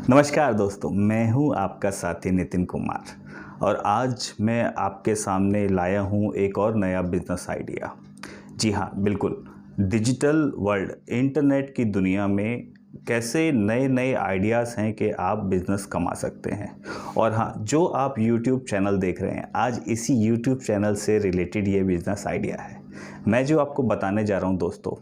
नमस्कार दोस्तों, मैं हूं आपका साथी नितिन कुमार और आज मैं आपके सामने लाया हूं एक और नया बिजनेस आइडिया। जी हाँ, बिल्कुल डिजिटल वर्ल्ड, इंटरनेट की दुनिया में कैसे नए नए आइडियाज़ हैं कि आप बिज़नेस कमा सकते हैं। और हाँ, जो आप यूट्यूब चैनल देख रहे हैं, आज इसी यूट्यूब चैनल से रिलेटेड ये बिज़नेस आइडिया है। मैं जो आपको बताने जा रहा हूँ दोस्तों,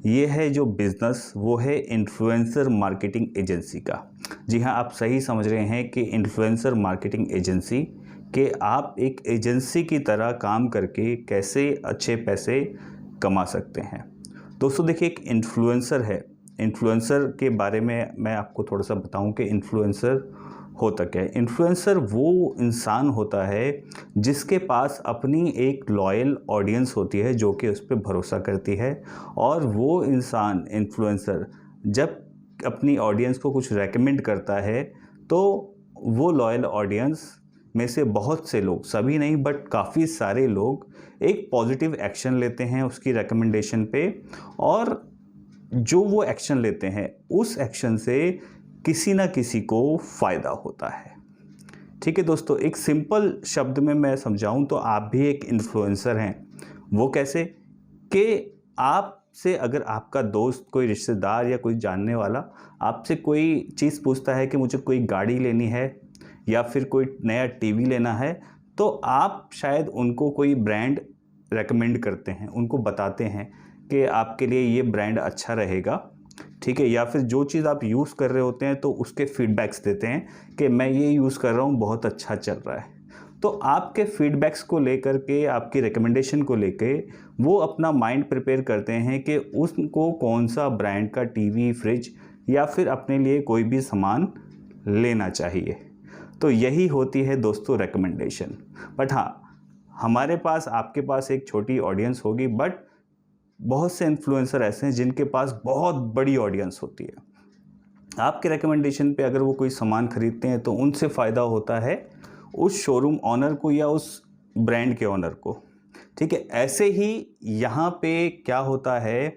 ये है जो बिज़नेस वो है इन्फ्लुएंसर मार्केटिंग एजेंसी का। जी हाँ, आप सही समझ रहे हैं कि इन्फ्लुएंसर मार्केटिंग एजेंसी कि आप एक एजेंसी की तरह काम करके कैसे अच्छे पैसे कमा सकते हैं। दोस्तों देखिए, एक इन्फ्लुएंसर है। इन्फ्लुएंसर के बारे में मैं आपको थोड़ा सा बताऊं कि इन्फ्लुएंसर होता क्या है। इन्फ्लुएंसर वो इंसान होता है जिसके पास अपनी एक लॉयल ऑडियंस होती है जो कि उस पर भरोसा करती है। और वो इंसान इन्फ्लुएंसर जब अपनी ऑडियंस को कुछ रेकमेंड करता है तो वो लॉयल ऑडियंस में से बहुत से लोग, सभी नहीं बट काफ़ी सारे लोग, एक पॉजिटिव एक्शन लेते हैं उसकी रेकमेंडेशन पे। और जो वो एक्शन लेते हैं उस एक्शन से किसी ना किसी को फ़ायदा होता है। ठीक है दोस्तों, एक सिंपल शब्द में मैं समझाऊं तो आप भी एक इन्फ्लुएंसर हैं। वो कैसे कि आपसे अगर आपका दोस्त, कोई रिश्तेदार या कोई जानने वाला आपसे कोई चीज़ पूछता है कि मुझे कोई गाड़ी लेनी है या फिर कोई नया टीवी लेना है, तो आप शायद उनको कोई ब्रांड रेकमेंड करते हैं, उनको बताते हैं कि आपके लिए ये ब्रांड अच्छा रहेगा। ठीक है, या फिर जो चीज़ आप यूज़ कर रहे होते हैं तो उसके फीडबैक्स देते हैं कि मैं ये यूज़ कर रहा हूँ, बहुत अच्छा चल रहा है। तो आपके फीडबैक्स को लेकर के, आपकी रिकमेंडेशन को लेके वो अपना माइंड प्रिपेयर करते हैं कि उसको कौन सा ब्रांड का टीवी, फ्रिज या फिर अपने लिए कोई भी सामान लेना चाहिए। तो यही होती है दोस्तों रिकमेंडेशन। बट हाँ, हमारे पास, आपके पास एक छोटी ऑडियंस होगी, बट बहुत से इन्फ्लुएंसर ऐसे हैं जिनके पास बहुत बड़ी ऑडियंस होती है। आपके रिकमेंडेशन पे अगर वो कोई सामान खरीदते हैं तो उनसे फ़ायदा होता है उस शोरूम ऑनर को या उस ब्रांड के ऑनर को। ठीक है, ऐसे ही यहाँ पे क्या होता है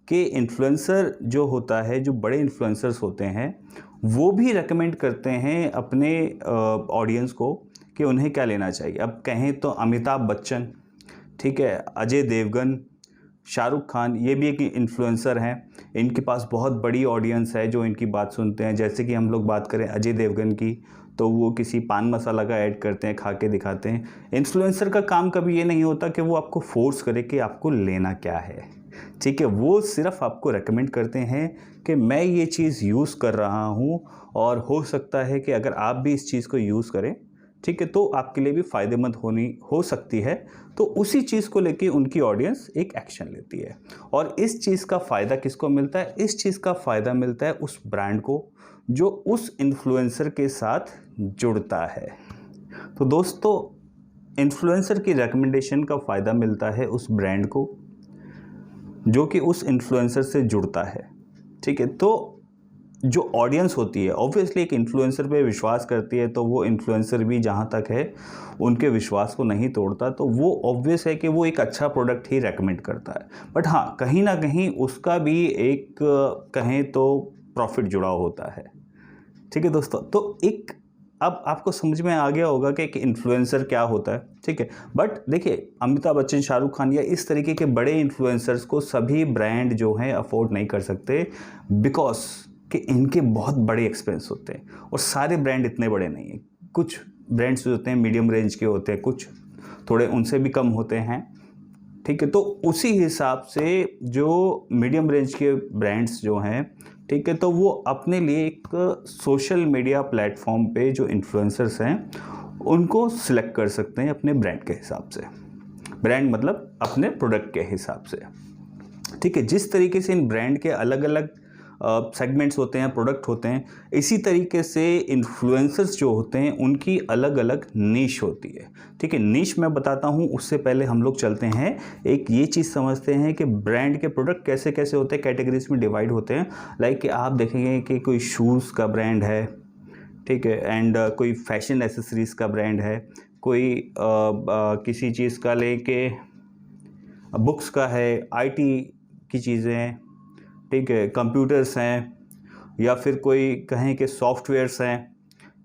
कि इन्फ्लुएंसर जो होता है, जो बड़े इन्फ्लुएंसर्स होते हैं, वो भी रेकमेंड करते हैं अपने ऑडियंस को कि उन्हें क्या लेना चाहिए। अब कहें तो अमिताभ बच्चन, ठीक है, अजय देवगन, शाहरुख खान, ये भी एक इन्फ्लुएंसर हैं। इनके पास बहुत बड़ी ऑडियंस है जो इनकी बात सुनते हैं। जैसे कि हम लोग बात करें अजय देवगन की, तो वो किसी पान मसाला का ऐड करते हैं, खा के दिखाते हैं। इन्फ्लुएंसर का काम कभी ये नहीं होता कि वो आपको फोर्स करे कि आपको लेना क्या है। ठीक है, वो सिर्फ आपको रेकमेंड करते हैं कि मैं ये चीज़ यूज़ कर रहा हूँ और हो सकता है कि अगर आप भी इस चीज़ को यूज़ करें, ठीक है, तो आपके लिए भी फ़ायदेमंद हो सकती है। तो उसी चीज़ को लेके उनकी ऑडियंस एक एक्शन लेती है। और इस चीज़ का फ़ायदा किसको मिलता है? इस चीज़ का फ़ायदा मिलता है उस ब्रांड को जो उस इन्फ्लुएंसर के साथ जुड़ता है। तो दोस्तों, इन्फ्लुएंसर की रिकमेंडेशन का फ़ायदा मिलता है उस ब्रांड को जो कि उस इन्फ्लुएंसर से जुड़ता है। ठीक है, तो जो ऑडियंस होती है ऑब्वियसली एक इन्फ्लुएंसर पे विश्वास करती है, तो वो इन्फ्लुएंसर भी जहाँ तक है उनके विश्वास को नहीं तोड़ता। तो वो ऑब्वियस है कि वो एक अच्छा प्रोडक्ट ही रेकमेंड करता है। बट हाँ, कहीं ना कहीं उसका भी एक कहें तो प्रॉफिट जुड़ा होता है। ठीक है दोस्तों, तो एक अब आपको समझ में आ गया होगा कि एक इन्फ्लुएंसर क्या होता है। ठीक है, बट देखिए, अमिताभ बच्चन, शाहरुख खान या इस तरीके के बड़े इन्फ्लुएंसर्स को सभी ब्रांड जो हैं अफोर्ड नहीं कर सकते, बिकॉज कि इनके बहुत बड़े एक्सपेंस होते हैं और सारे ब्रांड इतने बड़े नहीं हैं। कुछ ब्रांड्स जो होते हैं मीडियम रेंज के होते हैं, कुछ थोड़े उनसे भी कम होते हैं। ठीक है, तो उसी हिसाब से जो मीडियम रेंज के ब्रांड्स जो हैं, ठीक है, तो वो अपने लिए एक सोशल मीडिया प्लेटफॉर्म पे जो इन्फ्लुएंसर्स हैं उनको सिलेक्ट कर सकते हैं अपने ब्रांड के हिसाब से। ब्रांड मतलब अपने प्रोडक्ट के हिसाब से। ठीक है, जिस तरीके से इन ब्रांड के अलग अलग सेगमेंट्स होते हैं, प्रोडक्ट होते हैं, इसी तरीके से इन्फ्लुएंसर्स जो होते हैं उनकी अलग अलग नीश होती है। ठीक है, नीश मैं बताता हूँ, उससे पहले हम लोग चलते हैं एक ये चीज़ समझते हैं कि ब्रांड के प्रोडक्ट कैसे कैसे होते हैं, कैटेगरीज में डिवाइड होते हैं। लाइक कि आप देखेंगे कि कोई शूज़ का ब्रांड है, ठीक है, एंड कोई फैशन एसेसरीज़ का ब्रांड है, कोई किसी चीज़ का लेके बुक्स का है, आईटी की चीज़ें हैं, ठीक है, कंप्यूटर्स हैं, या फिर कोई कहें कि सॉफ्टवेयर्स हैं,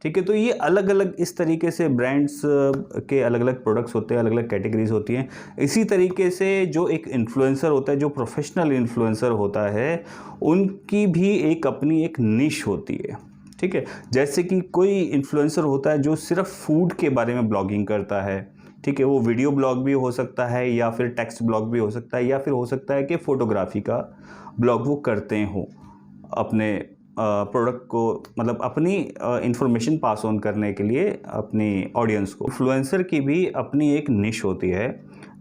ठीक है। तो ये अलग अलग इस तरीके से ब्रांड्स के अलग अलग प्रोडक्ट्स होते हैं, अलग अलग कैटेगरीज होती हैं। इसी तरीके से जो एक इन्फ्लुएंसर होता है, जो प्रोफेशनल इन्फ्लुएंसर होता है, उनकी भी एक अपनी एक निश होती है, ठीक है। जैसे कि कोई इन्फ्लुएंसर होता है जो सिर्फ फूड के बारे में ब्लॉगिंग करता है, ठीक है। वो वीडियो ब्लॉग भी हो सकता है या फिर टेक्स्ट ब्लॉग भी हो सकता है, या फिर हो सकता है कि फ़ोटोग्राफी का ब्लॉग वो करते हों अपने प्रोडक्ट को, मतलब अपनी इंफॉर्मेशन पास ऑन करने के लिए अपनी ऑडियंस को। इन्फ्लुएंसर की भी अपनी एक निश होती है।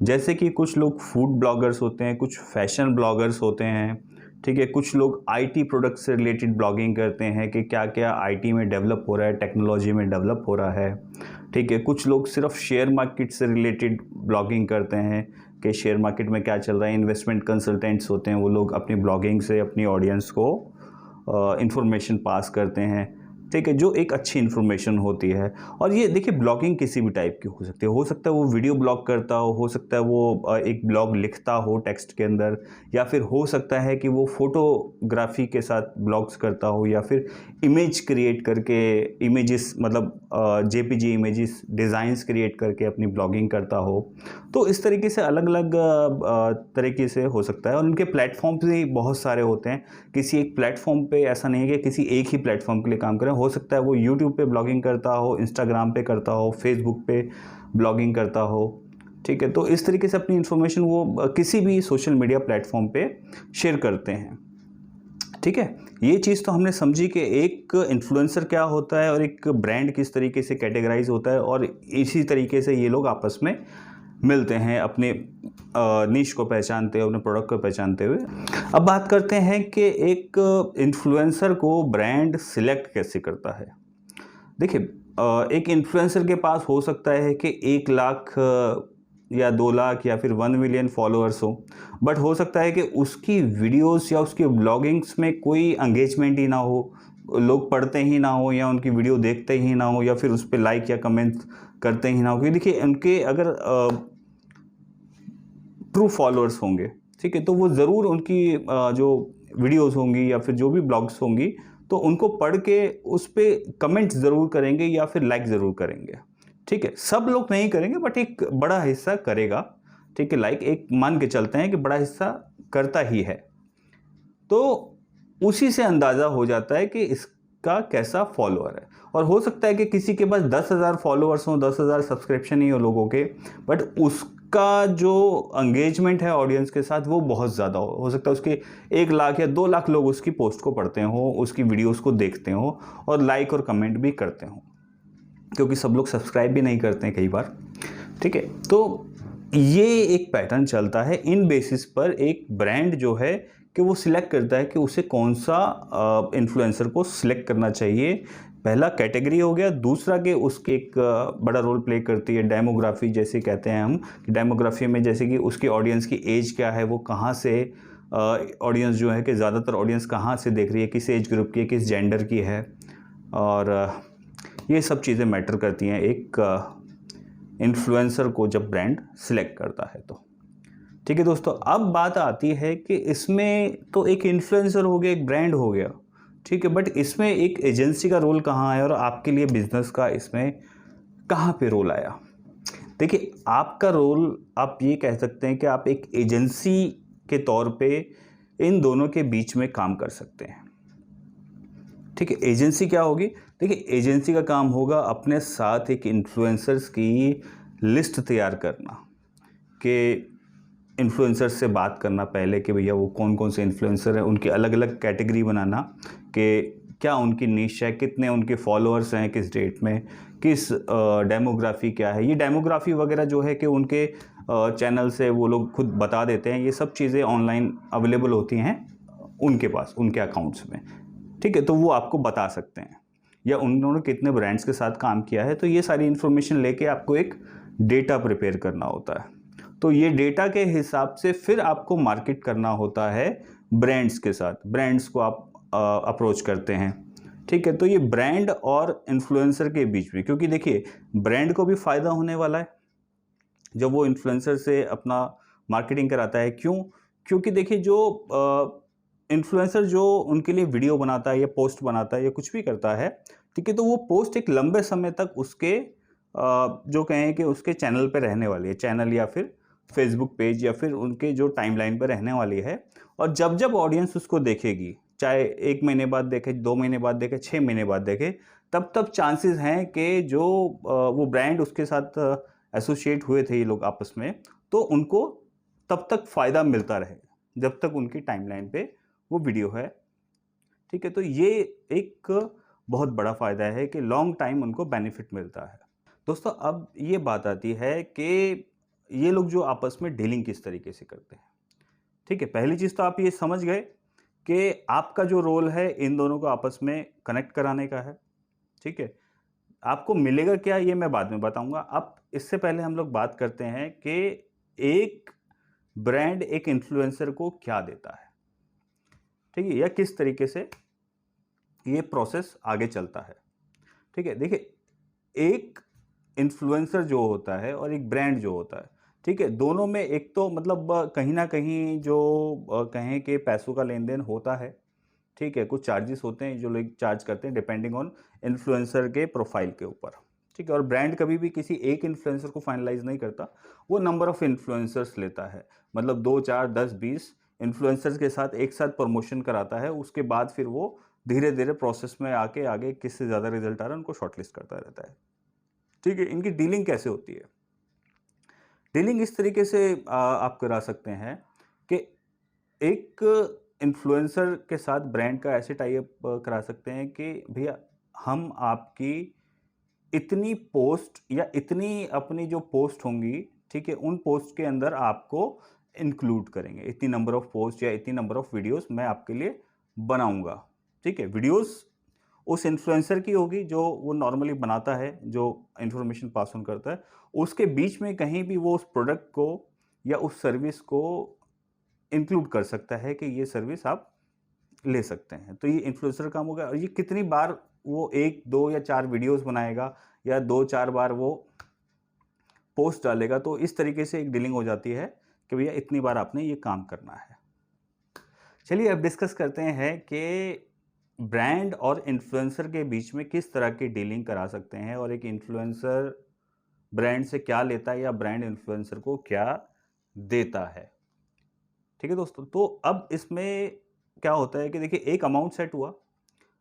जैसे कि कुछ लोग फूड ब्लॉगर्स होते हैं, कुछ फैशन ब्लॉगर्स होते हैं, ठीक है। कुछ लोग आईटी प्रोडक्ट से रिलेटेड ब्लॉगिंग करते हैं कि क्या क्या आईटी में डेवलप हो रहा है, टेक्नोलॉजी में डेवलप हो रहा है, ठीक है। कुछ लोग सिर्फ शेयर मार्केट से रिलेटेड ब्लॉगिंग करते हैं कि शेयर मार्केट में क्या चल रहा है। इन्वेस्टमेंट कंसल्टेंट्स होते हैं, वो लोग अपनी ब्लॉगिंग से अपनी ऑडियंस को इंफॉर्मेशन पास करते हैं, ठीक है, जो एक अच्छी इन्फॉर्मेशन होती है। और ये देखिए, ब्लॉगिंग किसी भी टाइप की हो सकता है वो वीडियो ब्लॉग करता हो सकता है वो एक ब्लॉग लिखता हो टेक्स्ट के अंदर, या फिर हो सकता है कि वो फोटोग्राफी के साथ ब्लॉग्स करता हो, या फिर इमेज क्रिएट करके इमेजेस, मतलब जेपीजी इमेजेस डिज़ाइंस क्रिएट करके अपनी ब्लॉगिंग करता हो। तो इस तरीके से अलग अलग तरीके से हो सकता है। और उनके प्लेटफॉर्म्स भी बहुत सारे होते हैं। किसी एक प्लेटफॉर्म पे ऐसा नहीं है कि किसी एक ही प्लेटफॉर्म के लिए काम करें। हो सकता है वो यूट्यूब पे ब्लॉगिंग करता हो, इंस्टाग्राम पे करता हो, फेसबुक पे ब्लॉगिंग करता हो, ठीक है। तो इस तरीके से अपनी इन्फॉर्मेशन वो किसी भी सोशल मीडिया प्लेटफॉर्म पे शेयर करते हैं, ठीक है। ये चीज़ तो हमने समझी कि एक इन्फ्लुएंसर क्या होता है और एक ब्रांड किस तरीके से कैटेगराइज होता है, और इसी तरीके से ये लोग आपस में मिलते हैं अपने नीश को पहचानते हुए, अपने प्रोडक्ट को पहचानते हुए। अब बात करते हैं कि एक इन्फ्लुएंसर को ब्रांड सिलेक्ट कैसे करता है। देखिए, एक इन्फ्लुएंसर के पास हो सकता है कि 1 लाख या 2 लाख या फिर 1 मिलियन फॉलोअर्स हो, बट हो सकता है कि उसकी वीडियोस या उसकी ब्लॉगिंग्स में कोई एंगेजमेंट ही ना हो, लोग पढ़ते ही ना हो, या उनकी वीडियो देखते ही ना हो, या फिर उस पर लाइक या कमेंट करते ही ना हो। क्योंकि देखिए, उनके अगर ट्रू फॉलोअर्स होंगे, ठीक है, तो वो ज़रूर उनकी जो वीडियोस होंगी या फिर जो भी ब्लॉग्स होंगी, तो उनको पढ़ के उस पर कमेंट ज़रूर करेंगे या फिर लाइक ज़रूर करेंगे, ठीक है। सब लोग नहीं करेंगे, बट एक बड़ा हिस्सा करेगा, ठीक है। लाइक एक मान के चलते हैं कि बड़ा हिस्सा करता ही है। तो उसी से अंदाज़ा हो जाता है कि इसका कैसा फॉलोअर है। और हो सकता है कि किसी के पास 10,000 फॉलोअर्स हों, 10,000 सब्सक्रिप्शन ही हो लोगों के, बट उसका जो एंगेजमेंट है ऑडियंस के साथ वो बहुत ज़्यादा हो सकता है उसके 1 लाख या 2 लाख लोग उसकी पोस्ट को पढ़ते हों, उसकी वीडियोस को देखते हों और लाइक और कमेंट भी करते हों, क्योंकि सब लोग सब्सक्राइब भी नहीं करते हैं कई बार, ठीक है। तो ये एक पैटर्न चलता है। इन बेसिस पर एक ब्रांड जो है कि वो सिलेक्ट करता है कि उसे कौन सा इन्फ्लुएंसर को सिलेक्ट करना चाहिए। पहला कैटेगरी हो गया। दूसरा कि उसके एक बड़ा रोल प्ले करती है डेमोग्राफी, जैसे कहते हैं हम कि डेमोग्राफी में जैसे कि उसकी ऑडियंस की एज क्या है, वो कहाँ से ऑडियंस जो है कि ज़्यादातर ऑडियंस कहाँ से देख रही है, किस एज ग्रुप की है, किस जेंडर की है, और ये सब चीज़ें मैटर करती हैं एक इन्फ्लुएंसर को जब ब्रांड सिलेक्ट करता है तो, ठीक है दोस्तों। अब बात आती है कि इसमें तो एक इन्फ्लुएंसर हो गया, एक ब्रांड हो गया, ठीक है, बट इसमें एक एजेंसी का रोल कहाँ है और आपके लिए बिजनेस का इसमें कहाँ पे रोल आया। देखिए, आपका रोल, आप ये कह सकते हैं कि आप एक एजेंसी के तौर पे इन दोनों के बीच में काम कर सकते हैं, ठीक है। एजेंसी क्या होगी? देखिए, एजेंसी का काम होगा अपने साथ एक इन्फ्लुएंसर्स की लिस्ट तैयार करना, कि इन्फ्लुएंसर्स से बात करना पहले कि भैया वो कौन कौन से इन्फ्लुएंसर हैं, उनकी अलग अलग कैटेगरी बनाना कि क्या उनकी निश है, कितने उनके फॉलोअर्स हैं, किस डेट में, किस डेमोग्राफी क्या है। ये डेमोग्राफी वगैरह जो है कि उनके चैनल से वो लोग खुद बता देते हैं। ये सब चीज़ें ऑनलाइन अवेलेबल होती हैं उनके पास, उनके अकाउंट्स में, ठीक है। तो वो आपको बता सकते हैं, या उन्होंने कितने ब्रांड्स के साथ काम किया है। तो ये सारी इन्फॉर्मेशन लेके आपको एक डेटा प्रिपेयर करना होता है। तो ये डेटा के हिसाब से फिर आपको मार्केट करना होता है ब्रांड्स के साथ। ब्रांड्स को आप अप्रोच करते हैं, ठीक है। तो ये ब्रांड और इन्फ्लुएंसर के बीच में, क्योंकि देखिए ब्रांड को भी फ़ायदा होने वाला है जब वो इन्फ्लुएंसर से अपना मार्केटिंग कराता है। क्यों? क्योंकि देखिए, जो इन्फ्लुएंसर जो उनके लिए वीडियो बनाता है या पोस्ट बनाता है या कुछ भी करता है, ठीक है, तो वो पोस्ट एक लंबे समय तक उसके जो कहें कि उसके चैनल पे रहने वाली है, चैनल या फिर फेसबुक पेज या फिर उनके जो टाइमलाइन पे रहने वाली है। और जब जब ऑडियंस उसको देखेगी, चाहे 1 महीने बाद देखे, 2 महीने बाद देखे, 6 महीने बाद देखे, तब तब चांसेस हैं कि जो वो ब्रांड उसके साथ एसोसिएट हुए थे ये लोग आपस में, तो उनको तब तक फ़ायदा मिलता रहे जब तक उनकी टाइमलाइन पे वो वीडियो है। ठीक है, तो ये एक बहुत बड़ा फ़ायदा है कि लॉन्ग टाइम उनको बेनिफिट मिलता है। दोस्तों, अब ये बात आती है कि ये लोग जो आपस में डीलिंग किस तरीके से करते हैं। ठीक है, पहली चीज़ तो आप ये समझ गए कि आपका जो रोल है इन दोनों को आपस में कनेक्ट कराने का है। ठीक है, आपको मिलेगा क्या ये मैं बाद में बताऊंगा। अब इससे पहले हम लोग बात करते हैं कि एक ब्रांड एक इन्फ्लुएंसर को क्या देता है, ठीक है, या किस तरीके से ये प्रोसेस आगे चलता है। ठीक है, देखिए, एक इन्फ्लुएंसर जो होता है और एक ब्रांड जो होता है, ठीक है, दोनों में एक तो मतलब कहीं ना कहीं जो कहें कि पैसों का लेन देन होता है। ठीक है, कुछ चार्जेस होते हैं जो लोग चार्ज करते हैं डिपेंडिंग ऑन इन्फ्लुएंसर के प्रोफाइल के ऊपर। ठीक है, और ब्रांड कभी भी किसी एक इन्फ्लुएंसर को फाइनलाइज नहीं करता, वो नंबर ऑफ इन्फ्लुएंसर्स लेता है। मतलब 2 4 10 20 इन्फ्लुएंसर्स के साथ एक साथ प्रमोशन कराता है, उसके बाद फिर वो धीरे धीरे प्रोसेस में आके आगे किससे ज़्यादा रिजल्ट आ रहा है उनको शॉर्टलिस्ट करता रहता है। ठीक है, इनकी डीलिंग कैसे होती है? डीलिंग इस तरीके से आप करा सकते हैं कि एक इन्फ्लुएंसर के साथ ब्रांड का ऐसे टाई अप करा सकते हैं कि भैया, हम आपकी इतनी पोस्ट या इतनी अपनी जो पोस्ट होंगी, ठीक है, उन पोस्ट के अंदर आपको इंक्लूड करेंगे। इतनी नंबर ऑफ पोस्ट या इतनी नंबर ऑफ वीडियोस मैं आपके लिए बनाऊंगा। ठीक है, वीडियोस उस इन्फ्लुएंसर की होगी जो वो नॉर्मली बनाता है, जो इंफॉर्मेशन पास ऑन करता है। उसके बीच में कहीं भी वो उस प्रोडक्ट को या उस सर्विस को इंक्लूड कर सकता है कि ये सर्विस आप ले सकते हैं। तो ये इन्फ्लुएंसर काम हो गया। और ये कितनी बार वो 1 2 या 4 वीडियोस बनाएगा या 2 4 बार वो पोस्ट डालेगा, तो इस तरीके से एक डीलिंग हो जाती है कि भैया इतनी बार आपने ये काम करना है। चलिए अब डिस्कस करते हैं कि ब्रांड और इन्फ्लुएंसर के बीच में किस तरह की डीलिंग करा सकते हैं और एक इन्फ्लुएंसर ब्रांड से क्या लेता है या ब्रांड इन्फ्लुएंसर को क्या देता है। ठीक है दोस्तों, तो अब इसमें क्या होता है कि देखिए, एक अमाउंट सेट हुआ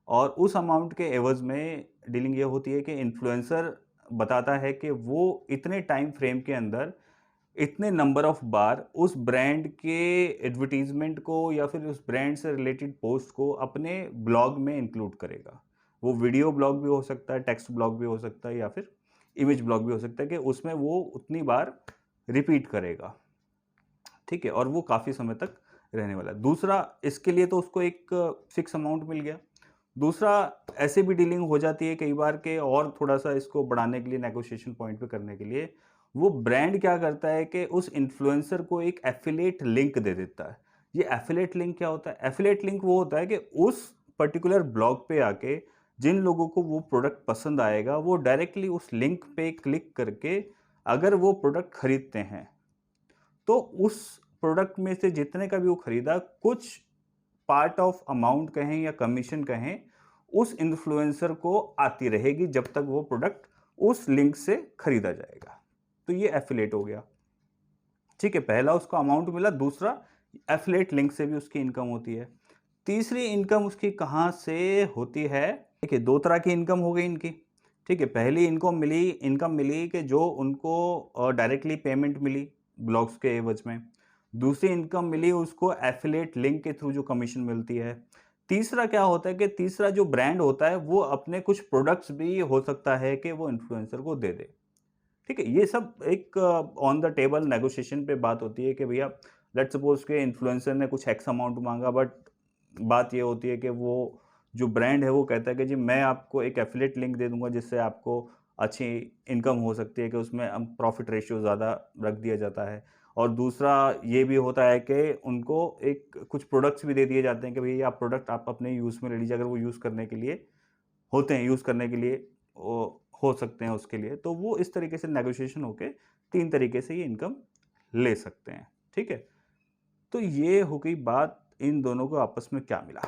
और उस अमाउंट के एवज में डीलिंग ये होती है कि इन्फ्लुएंसर बताता है कि वो इतने टाइम फ्रेम के अंदर इतने नंबर ऑफ बार उस ब्रांड के एडवर्टीजमेंट को या फिर उस ब्रांड से रिलेटेड पोस्ट को अपने ब्लॉग में इंक्लूड करेगा। वो वीडियो ब्लॉग भी हो सकता है, टेक्स्ट ब्लॉग भी हो सकता है, या फिर इमेज ब्लॉग भी हो सकता है कि उसमें वो उतनी बार रिपीट करेगा। ठीक है, और वो काफ़ी समय तक रहने वाला है। दूसरा, इसके लिए तो उसको एक फिक्स अमाउंट मिल गया। दूसरा, ऐसे भी डीलिंग हो जाती है कई बार के, और थोड़ा सा इसको बढ़ाने के लिए, नेगोशिएशन पॉइंट पे करने के लिए, वो ब्रांड क्या करता है कि उस इन्फ्लुएंसर को एक एफिलिएट लिंक दे देता है। ये एफिलिएट लिंक क्या होता है? एफिलिएट लिंक वो होता है कि उस पर्टिकुलर ब्लॉग पे आके जिन लोगों को वो प्रोडक्ट पसंद आएगा, वो डायरेक्टली उस लिंक पे क्लिक करके अगर वो प्रोडक्ट खरीदते हैं, तो उस प्रोडक्ट में से जितने का भी वो खरीदा, कुछ पार्ट ऑफ अमाउंट कहें या कमीशन कहें, उस इन्फ्लुएंसर को आती रहेगी जब तक वो प्रोडक्ट उस लिंक से खरीदा जाएगा। तो ये एफिलेट हो गया। ठीक है, पहला उसको अमाउंट मिला, दूसरा एफिलेट लिंक से भी उसकी इनकम होती है। तीसरी इनकम उसकी कहाँ से होती है? देखिए, दो तरह की इनकम हो गई इनकी। ठीक है, पहली इनकम मिली कि जो उनको डायरेक्टली पेमेंट मिली ब्लॉग्स के एवज में। दूसरी इनकम मिली उसको एफिलिएट लिंक के थ्रू जो कमीशन मिलती है। तीसरा क्या होता है कि तीसरा जो ब्रांड होता है वो अपने कुछ प्रोडक्ट्स भी हो सकता है कि वो इन्फ्लुएंसर को दे दे। ठीक है, ये सब एक ऑन द टेबल नेगोशिएशन पे बात होती है कि भैया, लेट्स सपोज के इन्फ्लुएंसर ने कुछ एक्स अमाउंट मांगा, बट बात ये होती है कि वो जो ब्रांड है वो कहता है कि जी मैं आपको एक एफिलिएट लिंक दे दूंगा जिससे आपको अच्छी इनकम हो सकती है, कि उसमें प्रॉफिट रेशियो ज़्यादा रख दिया जाता है। और दूसरा ये भी होता है कि उनको एक कुछ प्रोडक्ट्स भी दे दिए जाते हैं कि भैया आप प्रोडक्ट आप अपने यूज़ में ले लीजिए, अगर वो यूज़ करने के लिए होते हैं, यूज़ करने के लिए वो हो सकते हैं उसके लिए। तो वो इस तरीके से नेगोशिएशन होके 3 तरीके से ये इनकम ले सकते हैं। ठीक है, तो ये हो गई बात इन दोनों को आपस में क्या मिला।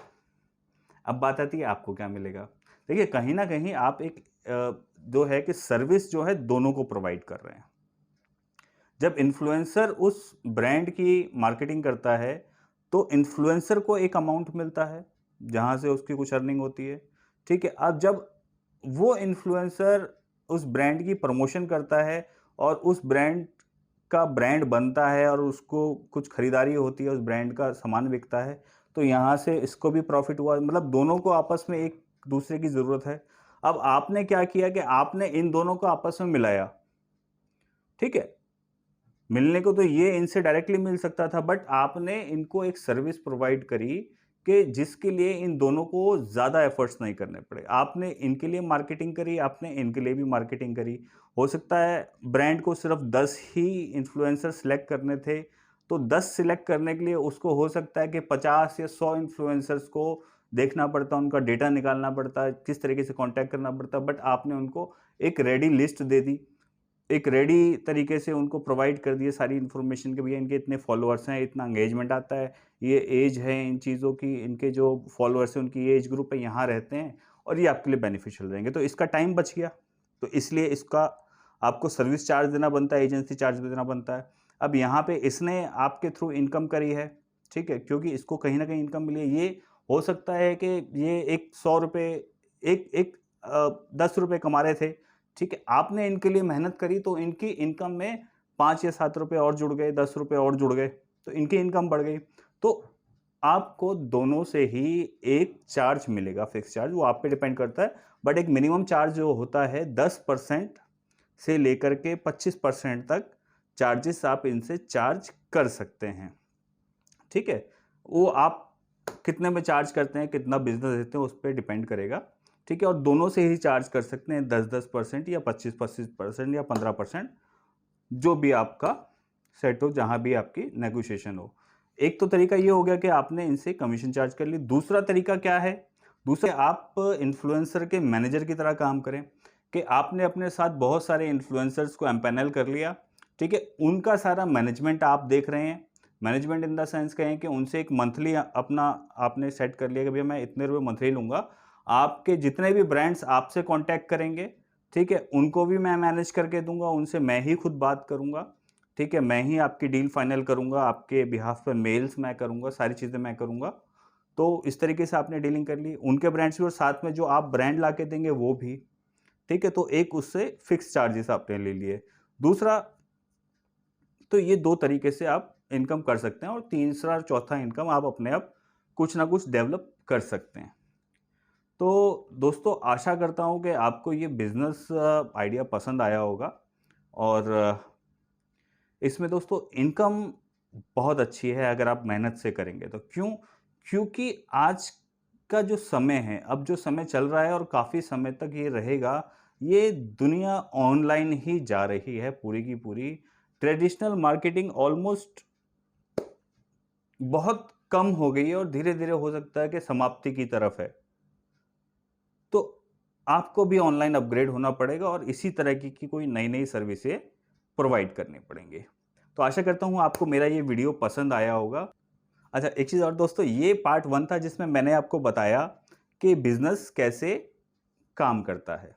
अब बात आती है आपको क्या मिलेगा। देखिए कहीं ना कहीं आप एक जो है कि सर्विस जो है दोनों को प्रोवाइड कर रहे हैं। जब इन्फ्लुएंसर उस ब्रांड की मार्केटिंग करता है तो इन्फ्लुएंसर को एक अमाउंट मिलता है जहां से उसकी कुछ अर्निंग होती है। ठीक है, अब जब वो इन्फ्लुएंसर उस ब्रांड की प्रमोशन करता है और उस ब्रांड का ब्रांड बनता है और उसको कुछ खरीदारी होती है, उस ब्रांड का सामान बिकता है, तो यहाँ से इसको भी प्रॉफिट हुआ। मतलब दोनों को आपस में एक दूसरे की ज़रूरत है। अब आपने क्या किया कि आपने इन दोनों को आपस में मिलाया। ठीक है, मिलने को तो ये इनसे डायरेक्टली मिल सकता था, बट आपने इनको एक सर्विस प्रोवाइड करी कि जिसके लिए इन दोनों को ज़्यादा एफर्ट्स नहीं करने पड़े। आपने इनके लिए मार्केटिंग करी, आपने इनके लिए भी मार्केटिंग करी। हो सकता है ब्रांड को सिर्फ 10 ही इन्फ्लुएंसर सेलेक्ट करने थे, तो 10 सिलेक्ट करने के लिए उसको हो सकता है कि 50 या 100 इन्फ्लुएंसर्स को देखना पड़ता, उनका डेटा निकालना पड़ता, किस तरीके से कॉन्टैक्ट करना पड़ता, बट आपने उनको एक रेडी लिस्ट दे दी, एक रेडी तरीके से उनको प्रोवाइड कर दिए सारी इन्फॉर्मेशन के भैया इनके इतने फॉलोअर्स हैं, इतना एंगेजमेंट आता है, ये एज है इन चीज़ों की, इनके जो फॉलोअर्स हैं उनकी एज ग्रुप है, यहाँ रहते हैं और ये आपके लिए बेनिफिशियल रहेंगे। तो इसका टाइम बच गया, तो इसलिए इसका आपको सर्विस चार्ज देना बनता है, एजेंसी चार्ज भी देना बनता है। अब यहाँ पे इसने आपके थ्रू इनकम करी है, ठीक है, क्योंकि इसको कहीं ना कहीं इनकम मिली है। ये हो सकता है कि ये एक 100 रुपये एक एक 10 रुपये कमा रहे थे, ठीक है, आपने इनके लिए मेहनत करी तो इनकी इनकम में 5 या 7 रुपये और जुड़ गए, 10 रुपये और जुड़ गए, तो इनकी इनकम बढ़ गई। तो आपको दोनों से ही एक चार्ज मिलेगा, फिक्स चार्ज, वो आप पे डिपेंड करता है, बट एक मिनिमम चार्ज जो होता है 10% से लेकर के 25% तक चार्जेस आप इनसे चार्ज कर सकते हैं। ठीक है, वो आप कितने में चार्ज करते हैं, कितना बिजनेस देते हैं, उस पर डिपेंड करेगा। ठीक है, और दोनों से ही चार्ज कर सकते हैं 10% या 25% या 15%, जो भी आपका सेट हो, जहां भी आपकी नेगोशिएशन हो। एक तो तरीका ये हो गया कि आपने इनसे कमीशन चार्ज कर ली। दूसरा तरीका क्या है, दूसरे आप इन्फ्लुएंसर के मैनेजर की तरह काम करें कि आपने अपने साथ बहुत सारे इन्फ्लुएंसर्स को एम्पैनल कर लिया। ठीक है, उनका सारा मैनेजमेंट आप देख रहे हैं। मैनेजमेंट इन द सेंस कहें कि उनसे एक मंथली अपना आपने सेट कर लिया कि भैया मैं इतने रुपये मंथली लूँगा। आपके जितने भी ब्रांड्स आपसे कांटेक्ट करेंगे, ठीक है, उनको भी मैं मैनेज करके दूंगा, उनसे मैं ही खुद बात करूंगा। ठीक है, मैं ही आपकी डील फाइनल करूंगा, आपके बिहाफ पे मेल्स मैं करूंगा, सारी चीज़ें मैं करूंगा। तो इस तरीके से आपने डीलिंग कर ली उनके ब्रांड्स की, और साथ में जो आप ब्रांड ला के देंगे वो भी। ठीक है, तो एक उससे फिक्स चार्जेस आपने ले लिए। दूसरा, तो ये दो तरीके से आप इनकम कर सकते हैं, और तीसरा चौथा इनकम आप अपने आप कुछ ना कुछ डेवलप कर सकते हैं। तो दोस्तों आशा करता हूँ कि आपको ये बिज़नेस आइडिया पसंद आया होगा, और इसमें दोस्तों इनकम बहुत अच्छी है अगर आप मेहनत से करेंगे तो। क्यों? क्योंकि आज का जो समय है, अब जो समय चल रहा है और काफ़ी समय तक ये रहेगा, ये दुनिया ऑनलाइन ही जा रही है पूरी की पूरी। ट्रेडिशनल मार्केटिंग ऑलमोस्ट बहुत कम हो गई है और धीरे धीरे हो सकता है कि समाप्ति की तरफ है। तो आपको भी ऑनलाइन अपग्रेड होना पड़ेगा और इसी तरह की कोई नई नई सर्विसें प्रोवाइड करनी पड़ेंगी। तो आशा करता हूँ आपको मेरा ये वीडियो पसंद आया होगा। अच्छा, एक चीज़ और दोस्तों, ये पार्ट 1 था जिसमें मैंने आपको बताया कि बिजनेस कैसे काम करता है।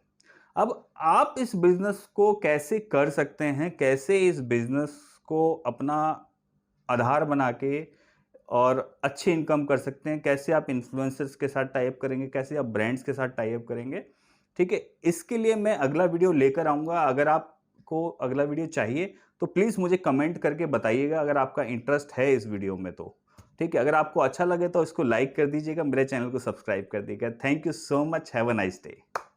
अब आप इस बिजनेस को कैसे कर सकते हैं, कैसे इस बिजनेस को अपना आधार बना के और अच्छी इनकम कर सकते हैं, कैसे आप इन्फ्लुएंसर्स के साथ टाई अप करेंगे, कैसे आप ब्रांड्स के साथ टाई अप करेंगे। ठीक है, इसके लिए मैं अगला वीडियो लेकर आऊँगा। अगर आपको अगला वीडियो चाहिए तो प्लीज़ मुझे कमेंट करके बताइएगा अगर आपका इंटरेस्ट है इस वीडियो में तो। ठीक है, अगर आपको अच्छा लगे तो इसको लाइक कर दीजिएगा, मेरे चैनल को सब्सक्राइब कर दीजिएगा। Thank you so much, have a nice day.